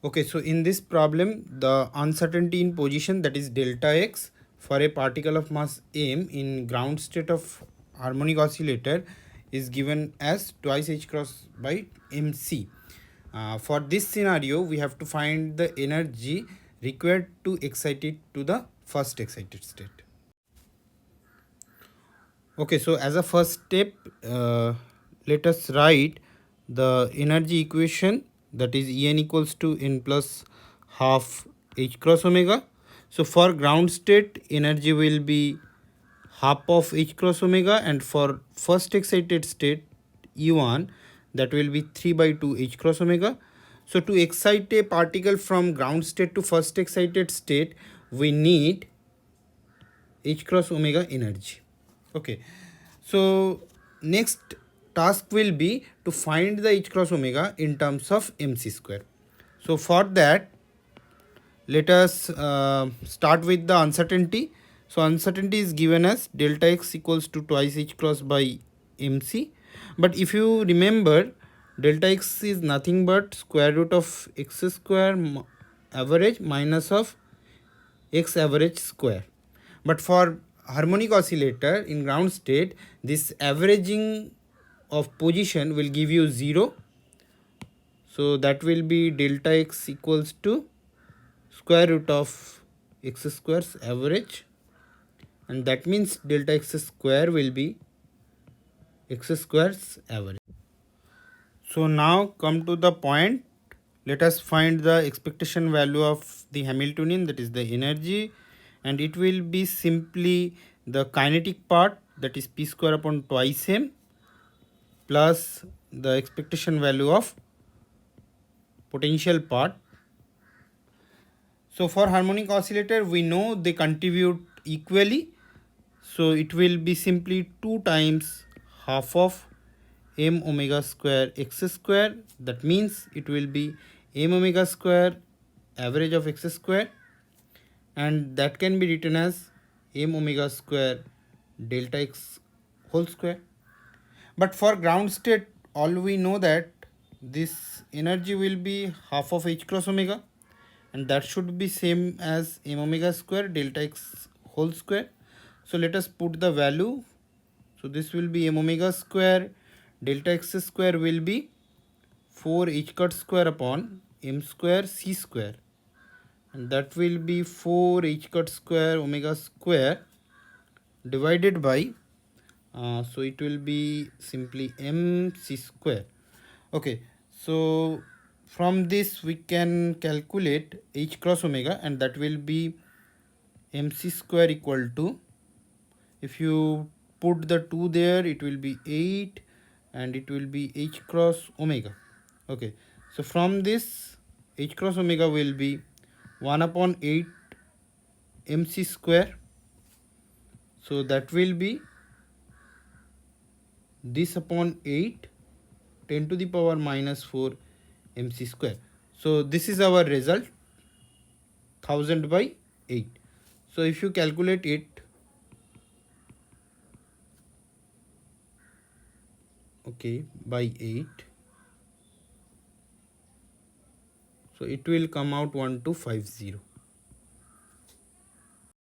Okay, so in this problem, the uncertainty in position, that is delta x, for a particle of mass m in ground state of harmonic oscillator is given as twice h cross by mc. For this scenario, we have to find the energy required to excite it to the first excited state. Okay, so as a first step, let us write the energy equation, that is En equals to n plus half h cross omega. So for ground state, energy will be half of h cross omega, and for first excited state E1, that will be 3 by 2 h cross omega. So to excite a particle from ground state to first excited state, we need h cross omega energy. Okay, so next task will be to find the h cross omega in terms of mc square. So for that, let us start with the uncertainty. So uncertainty is given as delta x equals to twice h cross by mc. But if you remember, delta x is nothing but square root of x square average minus of x average square. But for harmonic oscillator in ground state, this averaging of position will give you 0. So that will be delta x equals to square root of x square's average, and that means delta x square will be x square's average. So now come to the point. Let us find the expectation value of the Hamiltonian, that is the energy, and it will be simply the kinetic part, that is p square upon twice m, plus the expectation value of potential part. So for harmonic oscillator, we know they contribute equally, so it will be simply 2 times half of m omega square x square. That means it will be m omega square average of x square, and that can be written as m omega square delta x whole square. But for ground state, all we know that this energy will be half of h cross omega, and that should be same as m omega square delta x whole square. So let us put the value. So this will be m omega square delta x square will be 4 h cut square upon m square c square, and that will be 4 h cut square omega square divided by so it will be simply mc square. Okay, so from this we can calculate h cross omega, and that will be mc square equal to, if you put the 2 there, it will be 8, and it will be h cross omega. Okay, so from this h cross omega will be 1 upon 8 mc square. So that will be this upon 8 10 to the power minus 4 mc square. So this is our result, 1000 by 8. So if you calculate it, okay, by 8, so it will come out 1250.